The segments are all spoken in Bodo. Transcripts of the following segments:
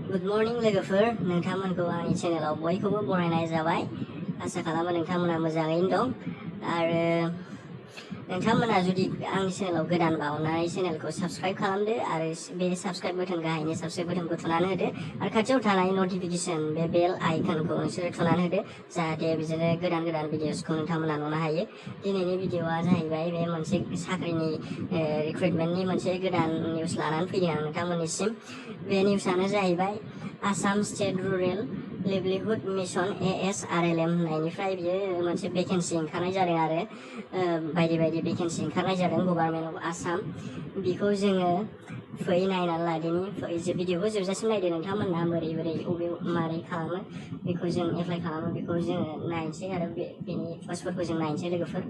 Good morning लोगोफोर नोंथांमोनखौ आंनि चेनेलाव बयखौबो बरायनाय जाबाय आसा खालामो नोंथांमोना मोजाङैनो दं आरो नोंथांमोना जुदि आंनि चेनेलाव गोदानबा अननानै चेनेलखौ साबस्क्राइब खालामदो आरो बे साबस्क्राइब बटन गाहायनि साबस्क्राइब बटनखौ थुनानै होदो आरो खाथियाव थानाय नटिफिकेसन बे बेल आइकनखौ नोंसोरो थुनानै होदो जाहाथे बिदिनो गोदान भिडिअसखौ नोंथांमोना नुनो हायो। दिनैनि भिडिअआ जाहैबाय बे मोनसे साख्रिनि रिक्रुटमेन्टनि मोनसे गोदान निउस लानानै फैदों आं नोंथांमोननिसिम। बे निउसआनो जाहैबाय Assam state rural livelihood mission ASRLM होननायनिफ्राय बियो मोनसे भेकेन्सि ओंखारनाय जादों आरो बायदि बायदि भेकेन्सि ओंखारनाय जादों गभर्नमेन्ट अफ आसाम। बेखौ जोङो फै नायनानै लादिनि भिडिअखौ जोबजासिम नायदो नोंथांमोना बोरै मारै खालामो बेखौ जों एप्लाइ खालामो बेखौ जोङो नायनोसै आरो बेनि पस्टफोरखौ जों नायनोसै लोगोफोर।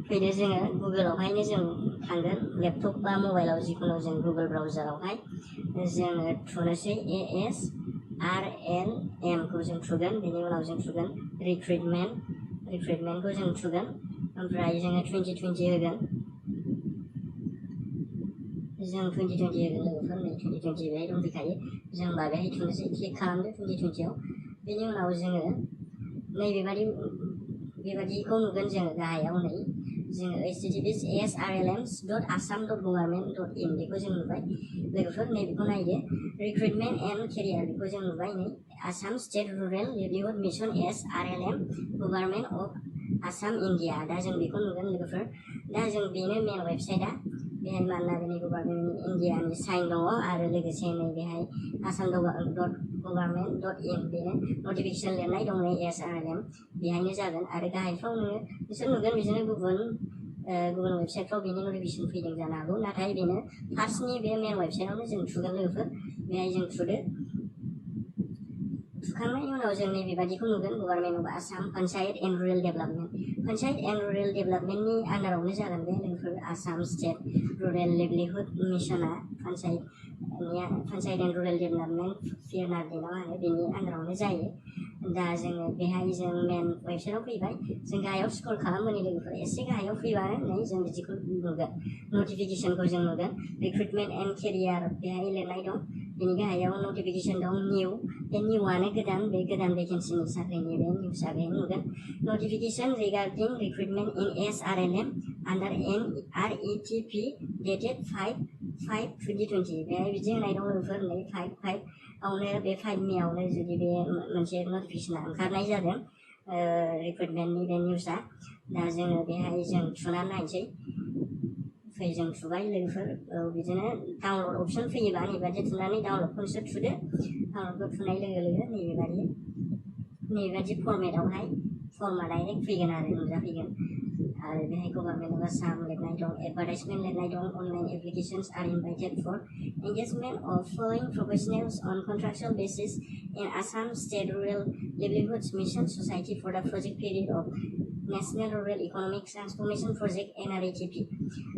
फैदो जोङो गुगोलावहायनो जों थांगोन लेपटप बा मबाइलाव जिखुनु जों गुगोल ब्राउजारावहाय जोङो थुनोसै ASRLM खौ जों थुगोन। बेनि उनाव जों थुगोन रिक्रुटमेन्टखौ जों थुगोन ओमफ्राय जोङो 2020 होगोन। जों 2020 होगोन लोगोफोर नै 2020 बेहाय दंफैखायो जों बेहाय थुनोसै क्लिक खालामदो 2020 आव। बेनि उनाव जोङो बेबादिखौ नुगोन जोङो गाहायाव नै जोङो https://asrlms.assam.government.in बेखौ जों नुबाय लोगोफोर। नैबेखौ नायदो रिक्रुटमेन्ट एन्ड केरियार बेखौ जों नुबाय नै Assam state rural livelihood mission ASRLM government of Assam India. दा जों बेखौ नुगोन लोगोफोर। दा जों बेनो मेन वेबसाइटआ बेहाय मानोना बेनि गभर्नमेन्ट इन्डियानि साइन दङ आरो लोगोसे नैबेहाय assam.government.in बेनो नटिफिकेसन लिरनाय दं नै ASRLM बेहायनो जागोन आरो गाहायफ्राव नोङो बिसोर नुगोन बिदिनो गुबुन वेबसाइटफ्राव बेनि नटिफिकेसन फैदों जानो हागौ नाथाय बेनो फार्स्टनि बे मेन वेबसाइटआवनो जों थुगोन लोगोफोर। बेहाय जों थुदो। थुखांनायनि उनाव जों नैबेबादिखौ नुगोन government of Assam panchayat and rural डेभेलपमेन्टनि आन्दारावनो जागोन बे लोगोफोर। आसाम स्टेट रुरेल लिभलिहुड मिशना panchayat and rural development PNRD ना मा होनो बेनि आन्दारावनो जायो। दा जोङो बेहाय जों मेन वेबसाइटआव फैबाय जों गाहायाव स्क्रल खालामबोनि लोगोफोर एसे गाहायाव फैबानो नै जों बिदिखौ नुगोन नटिफिकेसनखौ जों नुगोन रिक्रुटमेन्ट एन्ड केरियार बेहाय लिरनाय दं। बेनि गाहायाव नटिफिकेसन दं निउ बे निउआनो गोदान बे गोदान भेकेन्सिनि साख्रिनि बे निउसआ बेहाय नुगोन। नटिफिकेसन रिगार्डिं रिक्रुटमेन्ट इन ASRLM आन्डार NRETP डेटेड 5/5/2020 बेहाय बिदि होनाय दं लोगोफोर नै 5/5 आवनो बे 5 मेआवनो जुदि बे मोनसे नटिफिकेसना ओंखारनाय जादों रिक्रुटमेन्टनि बे निउसआ। दा जोङो बेहाय जों थुनानै नायनोसै। जों थुबाय लोगोफोर। बिदिनो डाउनलड अपसन फैयोबा नैबादि थुनानै डाउनलडखौ नोंसोर थुदो। डाउनलडखौ थुनाय लोगो लोगो नैबेबादि फर्मेटआवहाय फर्मआ डाइरेक्ट फैगोन आरो नुजाफैगोन आरो बेहाय गभर्नमेन्ट अफ आसाम लिरनाय दं एडभार्टाइजमेन्ट लिरनाय दं online applications are invited for engagement of following professionals on contractual basis in Assam state rural livelihood mission society for the project period of national rural economic transformation project NRETP।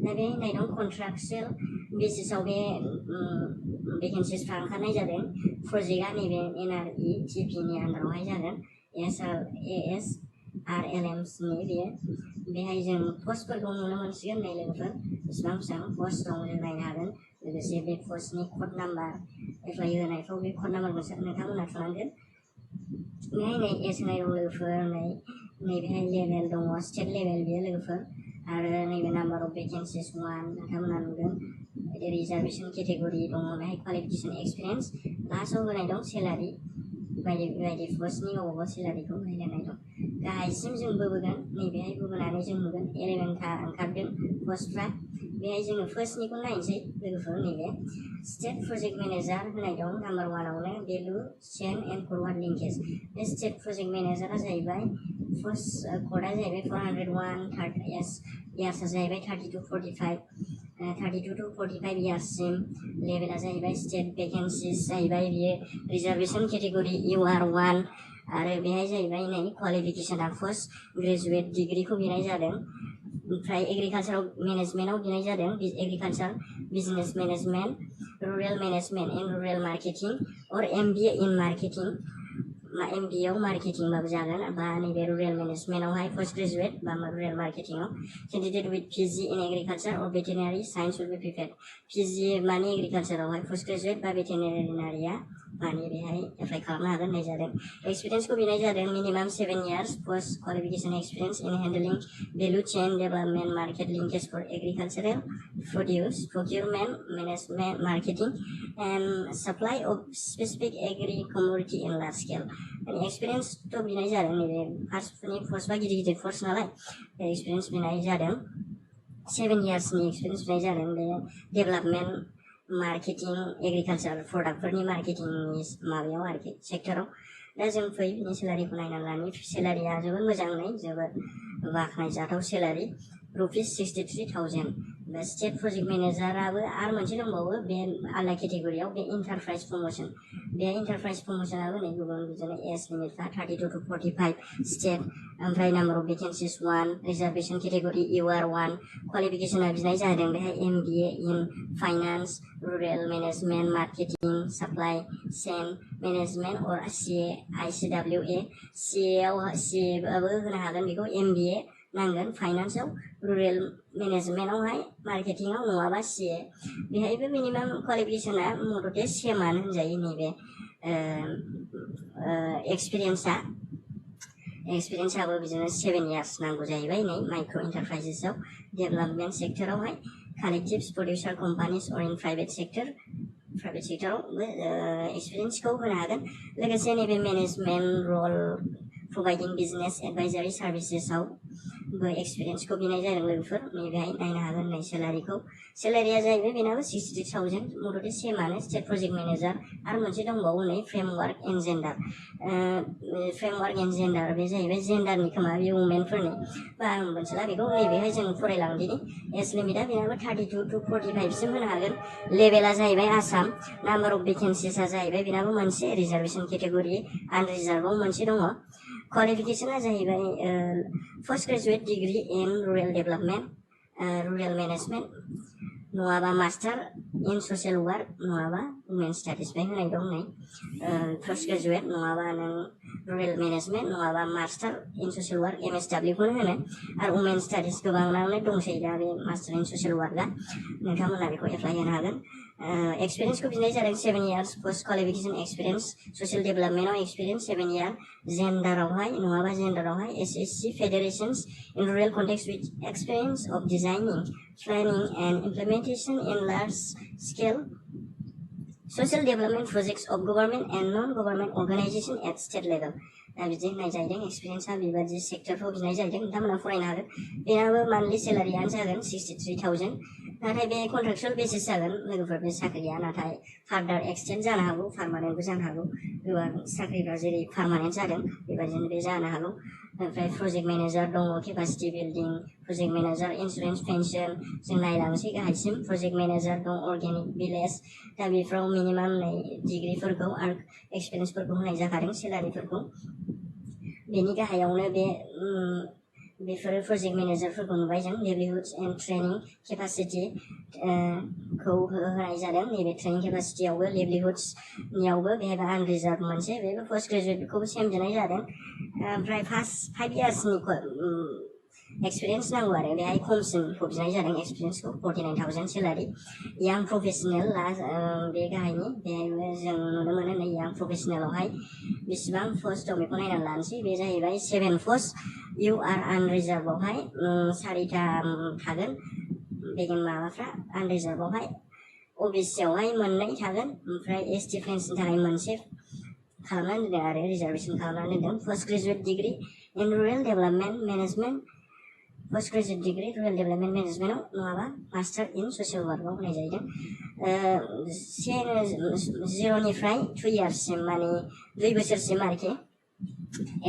दा बेहाय होननाय दं कन्ट्रेक्चुअल बेसिसाव बे भेकेन्सिसफ्रा ओंखारनाय जादों। प्रजेक्टआ नैबे NRETPनि आन्दारावहाय जागोन ASRLMनि बेहाय जों पस्टफोरखौ नुनो मोनसिगोन नै लोगोफोर बेसेबां बेसेबां पस्ट दं जों नायनो हागोन। लोगोसे बे पस्टनि कड नाम्बार एप्लाइ होनायफ्राव बे कड नाम्बारखौ नोंथांमोना थुनांगोन। बेहाय नै एस होनाय दं लोगोफोर नैबेहाय लेभेल दङ स्टेट लेभेल बेयो लोगोफोर आरो नैबे नाम्बार अफ भेकेन्सिस 1 नोंथांमोना नुगोन। रिजार्भेसन केटेगरि दङ बेहाय क्वालिफिकेसन एक्सपिरियेन्स लास्टआव होनाय दं सेलारि बायदि बायदि पस्टनि गावबा गाव सेलारिखौ होनाय दं। गाहायसिम जों बोबोगोन नैबेहाय बोबोनानै जों नुगोन 11था ओंखारदों पस्टफ्रा। बेहाय जोङो फार्स्टनिखौ नायनोसै लोगोफोर। नैबे स्टेट प्रजेक्ट मेनेजार होनाय दं नाम्बार 1आवनो value chain and forward linkage. बे स्टेट प्रजेक्ट मेनेजारा जाहैबाय पस्ट क'डआ जाहैबाय 401 इयार्सआ जाहैबाय 32 to 45 इयार्ससिम। लेभेला जाहैबाय स्टेट भेकेन्सिस जाहैबाय बियो रिजार्भेसन केटेगरि UR1 आरो बेहाय जाहैबाय नै क्वालिफिकेसना पोस्ट ग्रेजुवेट डिग्रिखौ बिनाय जादों। ओमफ्राय एग्रिकालसार मेनेजमेन्टआव बिनाय जादों agriculture business management rural management in rural marketing or MBA in marketing. MBA आव मार्केटिंबाबो जागोन बा नैबे रुरेल मेनेजमेन्टआवहाय पोस्ट ग्रेजुवेट बा रुरेल मार्केटिंआव candidate with PG in agriculture or veterinary science will be prepared. PG माने एग्रिकालसारावहाय पोस्ट ग्रेजुवेट बा वेटेरिनारिया माने बेहाय एप्लाइ खालामनो हागोन होननाय जादों एक्सपिरियेन्सखौ बिनाय जादों minimum 7 years post qualification experience in handling value chain development market linkage for agricultural produce procurement management marketing and supply of specific agri commodity in large scale माने एक्सपिरियेन्सथ' बिनाय जादों नैबे फार्स्टनि पस्टबा गिदिर पस्ट नालाय एक्सपिरियेन्स बिनाय जादों 7 yearsनि एक्सपिरियेन्स बिनाय जादों बे डेभेलपमेन्ट मार्केटिं एग्रिकालचार प्रडाक्टफोरनि मार्केटिंनि माबायाव आरोखि सेक्टराव दा जों फै बिनि सेलारिखौ नायनानै लानि सेलारिया जोबोद मोजाङै जोबोद बाख्नायजाथाव सेलारि रुपिस 63,000 बे स्टेट प्रजेक्ट मेनेजाराबो आरो मोनसे दंबावो बे आलदा केटेगरियाव बे इन्टारप्राइज प्रमोसन बे इन्टारप्राइज प्रमोसनाबो नै गुबुन बिदिनो एज लिमिटफ्रा 32 to 45 स्टेट ओमफ्राय number of vacancies 1 reservation category UR1 क्वालिफिकेसना बिनाय जादों बेहाय MBA in finance rural management marketing supply chain management or CA ICWA CAआबो होनो हागोन बेखौ MBA नांगोन फाइनान्सआव रुरेल मेनेजमेन्टआवहाय मार्केटिंआव नङाबा CA बेहायबो मिनिमाम क्वालिफिकेसना मथथे सेमानो होनजायो नैबे एक्सपिरियेन्सआबो बिदिनो 7 years नांगौ जाहैबाय नै माइक्र' इन्टारप्राइजेसआव डेभेलपमेन्ट सेक्टरावहाय कालेक्टिभ्स प्रडिउसार कम्पानिस अर इन प्राइभेट सेक्टरावबो एक्सपिरियेन्सखौ होनो हागोन लोगोसे नैबे मेनेजमेन्ट रल प्रभाइडिं बिजनेस एडभाइजारि सार्भिसेसआवबो एक्सपिरियेन्सखौ बिनाय जादों लोगोफोर नैबेहाय नायनो हागोन नै सेलारिया जाहैबाय बेनाबो 63,000 मथथे सेमानो स्टेट प्रजेक्ट मेनेजार आरो मोनसे दंबावो नै फ्रेमवार्क एन्ड जेन्डार बे जाहैबाय जेन्डारनि खोमा बे वुमेनफोरनि बा आं मोनथिला बेखौ नैबेहाय जों फरायलांदिनि एज लिमिटआ बेनाबो 32 to 45 सिम होनो हागोन लेभेला जाहैबाय आसाम नाम्बार अफ भेकेन्सिसआ जाहैबाय बेनाबो मोनसे रिजार्भेसन केटेगरि आनरिजार्भआव मोनसे दङ क्वालिफिकेसना जाहैबाय post graduate degree in rural development rural management नङाबा मास्टार इन ससियेल वार्क नङाबा वुमेन स्टाडिस बे होनाय दं नै पोस्ट ग्रेजुवेट नङाबा नों रुरेल मेनेजमेन्ट नङाबा मास्टार इन ससियेल वार्क MSW खौनो होनो आरो वुमेन स्टाडिस गोबाङानो दंसै दा बे मास्टार इन ससियेल वार्कआ नोंथांमोना बेखौ एप्लाइ होनो हागोन एक्सपिरियेन्सखौ बिनाय जादों 7 years post qualification experience social डेभेलपमेन्टआव एक्सपिरियेन्स 7 year जेन्डारावहाय SSC federations in rural context with experience of designing planning and implementation in large scale social development projects of government and non-government organization at state level दा बिदि होननाय जाहैदों एक्सपिरियेन्सआ बेबादि सेक्टरफ्राव बिनाय जाहैदों नोंथांमोना फरायनो हागोन बेनाबो मान्थलि सेलारियानो जागोन 63,000 नाथाय बे कन्ट्रेक्चुवेल बेसिस जागोन लोगोफोर बे साख्रिया नाथाय फार्दार एक्सटेन्ड जानो हागौ पार्मानेन्टबो जानो हागौ गोबां साख्रिफ्रा जेरै पार्मानेन्ट जादों बेबायदिनो बे जानो हागौ ओमफ्राय प्रजेक्ट मेनेजार दङ capacity building project manager insurance pension जों नायलांसै गाहायसिम प्रजेक्ट मेनेजार दं अर्गेनिक भिलेज दा बेफ्राव मिनिमाम नै डिग्रिफोरखौ आरो एक्सपिरियेन्सफोरखौ होनाय जाखादों सेलारिफोरखौ बेनि गाहायावनो बेफोरो प्रजेक्ट मेनेजारफोरखौ नुबाय जों लिभलिहुड्स एन्ड ट्रेनिं केपासिटि खौ होनाय जादों नैबे ट्रेनिं केपासिटियावबो लिभलिहुड्सनियावबो बेहायबो आनरिजार्भ मोनसे बेबो पोस्ट ग्रेजुवेटखौबो सेम बिनाय जादों ओमफ्राय 5 yearsनि एक्सपिरियेन्स नांगौ आरो बेहाय खमसिनखौ बिनाय जादों एक्सपिरियेन्सखौ 49,000 सेलारि यां प्रफेसनेल बे गाहायनि बेहायबो जों नुनो मोनो नै यां प्रफेसनेलावहाय बेसेबां पस्ट दं बेखौ नायनानै लानोसै बे जाहैबाय 7 post UR आनरिजार्भआवहाय 4टा थागोन बेनि माबाफ्रा आनरिजार्भआवहाय OBCआवहाय 2 थागोन ओमफ्राय ST फ्रेन्सनि थाखाय मोनसे खालामनानै दोनदों आरो रिजार्भेसन खालामनानै दोनदों post graduate degree in rural development management post graduate degree rural development मेनेजमेन्टआव नङाबा मास्टार इन ससियेल वार्कआव होनाय जाहैदों 0निफ्राय 2 yearsसिम माने 2 बोसोरसिम आरोखि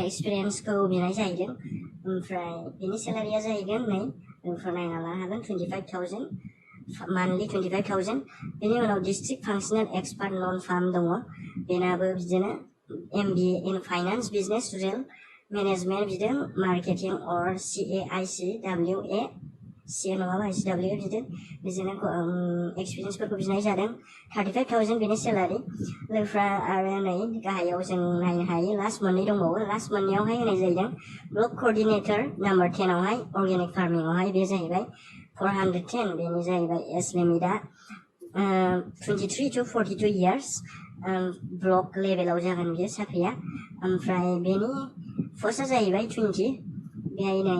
एक्सपिरियेन्सखौ बिनाय जाहैदों ओमफ्राय बेनि सेलारिया जाहैगोन नै जोंफोर नायना लानो हागोन 25,000 मान्थलि 25,000 बेनि उनाव डिस्ट्रिक्ट फांसनेल एक्सपार्ट नन फार्म दङ बेनाबो बिदिनो MBA in finance business rural management बिदों मार्केटिं अर CAICWA CA नङाबा ICWA बिदिनो एक्सपिरियेन्सफोरखौ बिनाय जादों 35,000 बेनि सेलारि लोगोफ्रा आरो नै गाहायाव जों नायनो हायो लास्ट मोननै दंबावो लास्ट मोननैयावहाय होनाय जाहैदों ब्लक कअर्डिनेटर नाम्बार 10 आवहाय अर्गेनिक फार्मिंआवहाय बे जाहैबाय 410 बेनि जाहैबाय एज लिमिटआ 23 to 42 years ब्लक लेभेलाव जागोन बियो साख्रिया ओमफ्राय बेनि पस्टआ जाहैबाय 20 बेहाय नै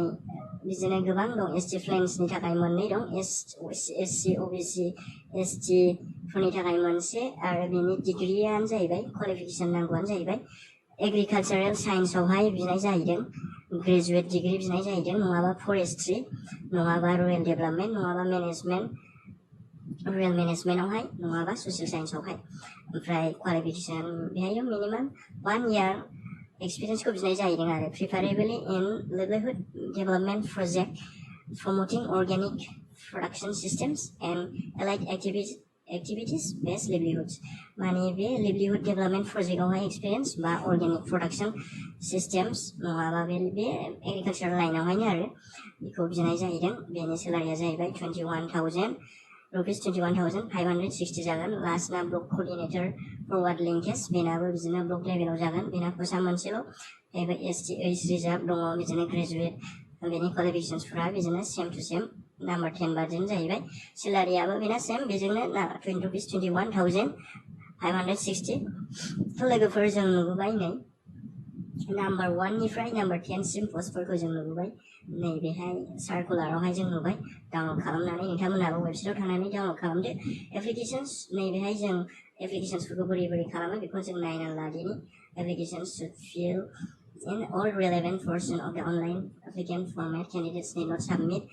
बिदिनो गोबां दं एसटि फ्लेन्सनि थाखाय मोननै दं एससि ओबिसि एसटि फोरनि थाखाय मोनसे आरो बेनि डिग्रियानो जाहैबाय क्वालिफिकेसन नांगौआनो जाहैबाय एग्रिकालचारेल साइन्सआवहाय बिनाय जाहैदों ग्रेजुवेट डिग्री बिनाय जाहैदों नङाबा फरेस्ट्रि नङाबा रुरेल डेभेलपमेन्ट नङाबा रुरेल मेनेजमेन्टआवहाय नङाबा ससियेल साइन्सआवहाय ओमफ्राय क्वालिफिकेसन बेहाय मिनिमाम 1 year एक्सपिरियेन्सखौ बिनाय जाहैदों आरो preferably in livelihood development project promoting organic production systems and allied activities based livelihoods माने बे लिभलिहुड डेभेलपमेन्ट प्रजेक्टआवहाय एक्सपिरियेन्स बा अर्गेनिक प्रडाक्शन सिस्टेम्स नङाबा बे एग्रिकालचार लाइनावहायनो आरो बेखौ बिनाय जाहैदों बेनि सेलारिया जाहैबाय 21,560 जागोन लास्टना ब्लक कअर्डिनेटर फरवार्ड लिंकेज बेनाबो बिदिनो ब्लक लेभेलाव जागोन बेना पस्टआ मोनसेल' बेबो एसटि ओइस रिजार्भ दङ बिदिनो ग्रेजुवेट बेनि क्वालिफिकेसन्सफोरा बिदिनो सेम टु सेम नाम्बार 10 बादिनो जाहैबाय सेलारियाबो बेना सेम बेजोंनो ₹21,560 लोगोफोर जों नुबोबाय नै नाम्बार 1 निफ्राय नाम्बार 10 सिम पस्टफोरखौ जों नुबोबाय नैबेहाय सार्कुलारावहाय जों नुबाय डाउनलड खालामनानै नोंथांमोनाबो वेबसाइटआव थांनानै डाउनलड खालामदो एप्लिकेशन्स नैबेहाय जों एप्लिकेशन्सफोरखौ बोरै खालामो बेखौ जों नायनानै लादिनि applications should fill in all relevant portion of the online applicant format candidates need not submit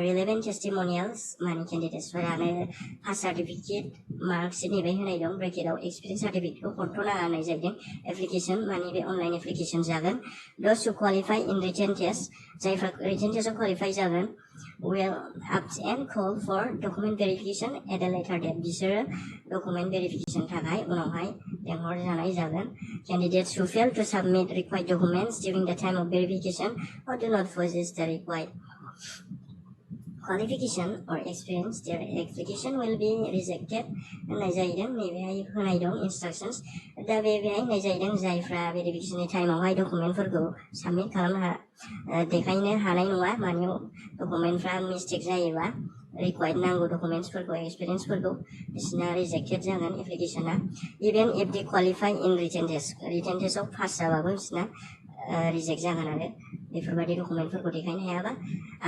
relevant testimonials माने candidatesफोरानो पास सार्टिफिकेट मार्कशीट नैबे होनाय दं ब्रेकेटआव एक्सपिरियेन्स सार्टिफिकेटखौ हरथ'नाङा होननाय जाहैदों एप्लिकेशन माने बे अनलाइन एप्लिकेशन जागोन those who qualify in written test जायफ्रा written testआव क्वालिफाइ जागोन will opt and call for document verification at a later date बिसोरो document verification थाखाय उनावहाय लेंहर जानाय जागोन candidates who fail to submit required documents during the time of verification or do not possess the required qualification or experience their application will be rejected होननाय जाहैदों नैबेहाय होनाय दं instructions दा बेहाय होनाय जाहैदों जायफ्रा भेरिफिकेशननि टाइमावहाय डकुमेन्टफोरखौ साबमिट खालामनो देखायनो हानाय नङा माने डकुमेन्टफ्रा मिस्टेक जायोबा रिक्वायर्ड नांगौ डकुमेन्टसफोरखौ एक्सपिरियेन्सफोरखौ बिसिना रिजेक्टेड जागोन एप्लिकेशना even if they qualify in written टेस्टआव पास जाबाबो बिसिना रिजेक्ट जागोन आरो बेफोरबायदि डकुमेन्टफोरखौ देखायनो हायाबा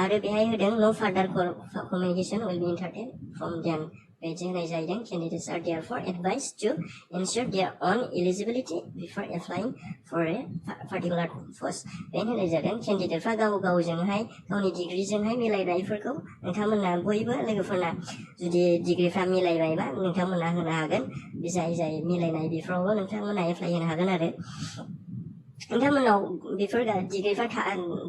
आरो बेहाय होदों नो farther communication will be entertain from dam बेदि होनाय जाहैदों candidates are therefore advised to ensure their own eligibility before applying for a particular post बेनो होनाय जादों केन्डिडेटफ्रा गावजोंहाय गावनि डिग्रिजोंहाय मिलायनायफोरखौ नोंथांमोना बयबो लोगोफोरना जुदि डिग्रिफ्रा मिलायबायबा नोंथांमोना होनो हागोन बे जाय मिलायनाय बेफोरावबो नोंथांमोना एप्लाइ होनो हागोन आरो नोंथांमोनाव बेफोर डिग्रिफ्रा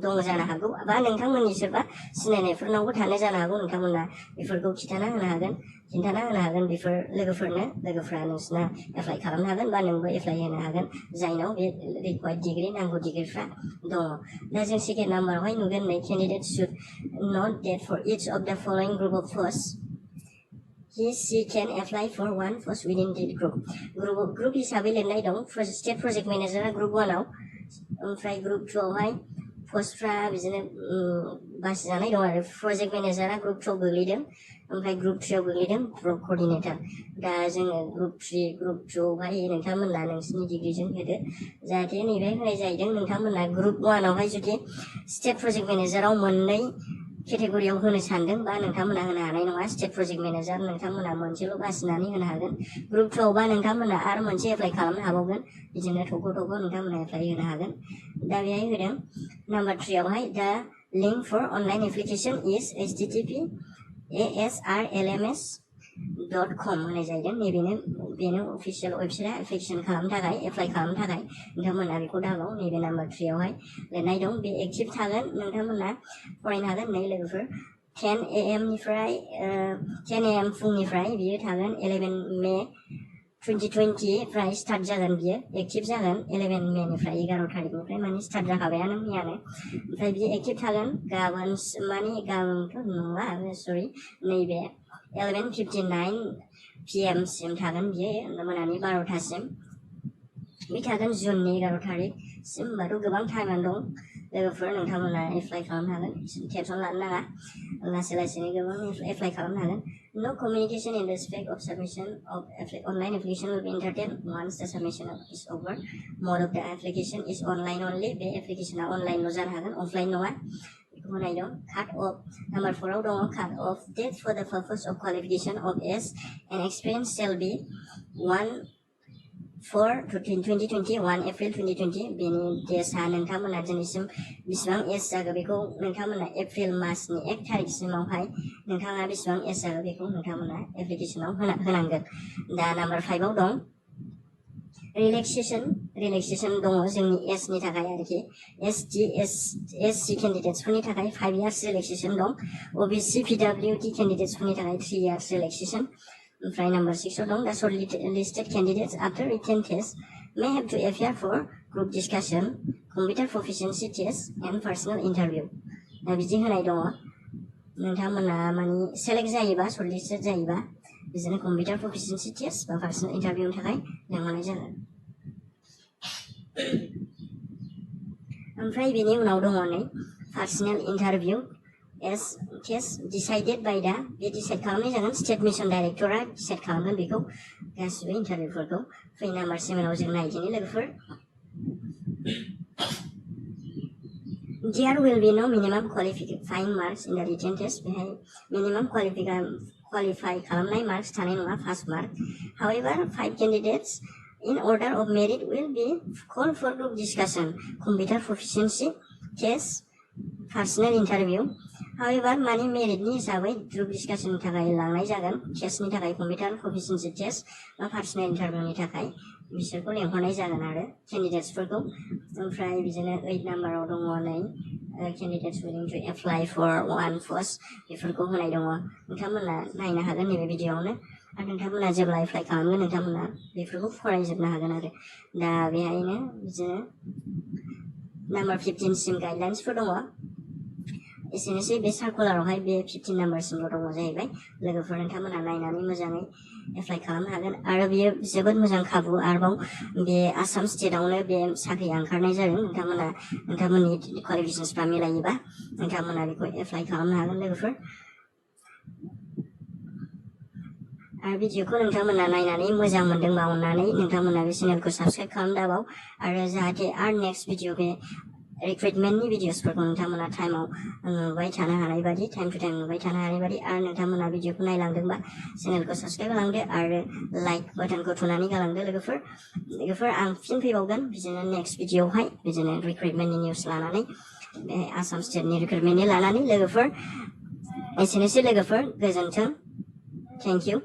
दङ जानो हागौ बा नोंथांमोननि सोरबा सिनायनायफोरनावबो थानो जानो हागौ नोंथांमोना बेफोरखौ खिन्थाना होनो हागोन बेफोर लोगोफ्रा नोंसिना एप्लाइ खालामनो हागोन बा नोंबो एप्लाइ होनो हागोन जायनाव बे रिक्वायर्ड डिग्रि नांगौ डिग्रिफ्रा दङ दा जों सेकेन्ड नाम्बारावहाय नुगोन नै candidates should note that for each of the following group of posts she can apply for one post within the group हिसाबै लिरनाय दं स्टेट प्रजेक्ट मेनेजारा ग्रुप 1 आव ओमफ्राय ग्रुप 2 आवहाय पस्टफ्रा बिदिनो बासिजानाय दं आरो प्रजेक्ट मेनेजारा ग्रुप 2 आव गोग्लैदों ओमफ्राय ग्रुप 3 आव गोग्लैदों ब्लक कअर्डिनेटर दा जोङो ग्रुप 3 ग्रुप 2 आवहाय नोंथांमोना नोंसिनि डिग्रिजों होदो जाहाथे नैबे होनाय जाहैदों नोंथांमोना ग्रुप 1 आवहाय जुदि स्टेट प्रजेक्ट मेनेजाराव मोननै केटेगरियाव होनो सानदों बा नोंथांमोना होनो हानाय नङा स्टेट प्रजेक्ट मेनेजार नोंथांमोना मोनसेल' बासिनानै होनो हागोन ग्रुप 2 आवबा नोंथांमोना आरो मोनसे एप्लाइ खालामनो हाबावगोन बिदिनो थख' नोंथांमोना एप्लाइ होनो हागोन दा बेहाय होदों नाम्बार 3 आवहाय दा लिंक फर अनलाइन एप्लिकेशन इज http://asrlms.com होनाय जाहैदों बेनो अफिसियेल वेबसाइटआ एप्लिकेशन खालामनो थाखाय एप्लाइ खालामनो थाखाय नोंथांमोना बेखौ दाबाव नैबे नाम्बार 3 आवहाय लिरनाय दं बे एक्टिभ थागोन नोंथांमोना फरायनो हागोन नै लोगोफोर 10 AM निफ्राय 10 AM फुंनिफ्राय बियो थागोन 11 मे 2020 फ्राय स्टार्ट जागोन बियो एक्टिभ जागोन 11 मे निफ्राय 11 थारिखनिफ्राय माने स्टार्ट जाखाबायानो मैयानो ओमफ्राय बियो एक्टिभ थागोन गाबोनथ' नङा सरि नैबे 11:59 PM सिम थागोन बियो मोनानि 12थासिम बे थागोन जुननि 11 थारिखसिम होमबाथ' गोबां टाइमानो दं लोगोफोर नोंथांमोना एप्लाइ खालामनो हागोन टेनसन लानो नाङा लासैनो गोबां एप्लाइ खालामनो हागोन No communication in respect of submission of online application will be entertained once the submission is over. Mode of the application is online only. Be application online lo jano haगोन offline नङा. बेखौ होनाय दं. Cut off. Number 4 आव दङ cut off date for the purpose of qualification of age and experience shall be 1/4/2020 1 April 2020 बेनि डेटआ नोंथांमोना दिनैसिम बेसेबां एज जागोन बेखौ नोंथांमोना एप्रिल मासनि 1 तारिखसिमावहाय नोंथाङा बेसेबां एज जागोन बेखौ नोंथांमोना एप्लिकेशनाव होनांगोन दा नाम्बार 5 आव दं रिलेक्सेसन दङ जोंनि एजनि थाखाय आरोखि SC केन्डिडेट्सफोरनि थाखाय 5 years रिलेक्सेसन दं OBC PWD केन्डिडेट्सफोरनि थाखाय 3 years रिलेक्सेसन ओमफ्राय नाम्बार 6 आव दं दा shortlisted candidates after written test may have to appear for group discussion computer proficiency test and personal interview दा बिदि होनाय दङ नोंथांमोना माने सेलेक्ट जायोबा shortlisted जायोबा बिदिनो computer proficiency test बा personal interview नि थाखाय लिंहरनाय जागोन ओमफ्राय बेनि उनाव दङ नै personal interview as test decided by the बे डिसाइड खालामनाय जागोन स्टेट मिशन डाइरेक्टरा डिसाइड खालामगोन बेखौ गासिबो इन्टारभिउफोरखौ फै नाम्बार 7 आव जों नायदिनि लोगोफोर There will be no minimum qualifying marks in the written test बेहाय minimum qualify खालामनाय marks थानाय नङा pass mark however 5 candidates in order of merit will be called for group discussion computer proficiency test personal interview however माने मेरिटनि हिसाबै ग्रुप डिस्कासननि थाखाय लांनाय जागोन टेस्टनि थाखाय कम्पिउटार प्रफिशिएन्सि टेस्ट बा पार्सनेल इन्टारभिउनि थाखाय बिसोरखौ लेंहरनाय जागोन आरो केन्डिडेट्सफोरखौ ओमफ्राय बिदिनो 8 नाम्बाराव दङ नै केन्डिडेट्स willing to apply for one post बेफोरखौ होनाय दङ नोंथांमोना नायनो हागोन नैबे भिडिअआवनो आरो नोंथांमोना जेब्ला एप्लाइ खालामगोन नोंथांमोना बेफोरखौ फरायजोबनो हागोन आरो दा बेहायनो बिदिनो नाम्बार 15 सिम गाइडलाइन्सफोर दङ एसेनोसै बे सार्कुलारावहाय बे 15 नाम्बारसिमल' दङ जाहैबाय लोगोफोर नोंथांमोना नायनानै मोजाङै एप्लाइ खालामनो हागोन आरो बेयो जोबोद मोजां खाबु आरोबाव बे आसाम स्टेटआवनो बे साख्रिया ओंखारनाय जादों नोंथांमोननि क्वालिफिकेसनसफ्रा मिलायोबा नोंथांमोना बेखौ एप्लाइ खालामनो हागोन लोगोफोर आरो भिडिअखौ नोंथांमोना नायनानै मोजां मोनदोंबा अननानै नोंथांमोना बे चेनेलखौ साबस्क्राइब खालामदाबाव आरो जाहाथे आरो नेक्स्ट भिडिअ बे रिक्रुइटमेन्टनि भिडिअसफोरखौ नोंथांमोना टाइमाव नुबाय थानो हानाय बादि टाइम टु टाइम नुबाय थानो हानाय बादि आरो नोंथांमोना भिडिअखौ नायलांदोंबा चेनेलखौ साबस्क्राइब खालामदो आरो लाइक बाटनखौ थुनानै गालांदो लोगोफोर आं फिन फैबावगोन बिदिनो नेक्स्ट भिडिअआवहाय बिदिनो रिक्रुइटमेन्टनि निउस लानानै बे आसाम स्टेटनि रिक्रुइटमेन्टनि लानानै लोगोफोर एसेनोसै लोगोफोर गोजोन्थों थेंक इउ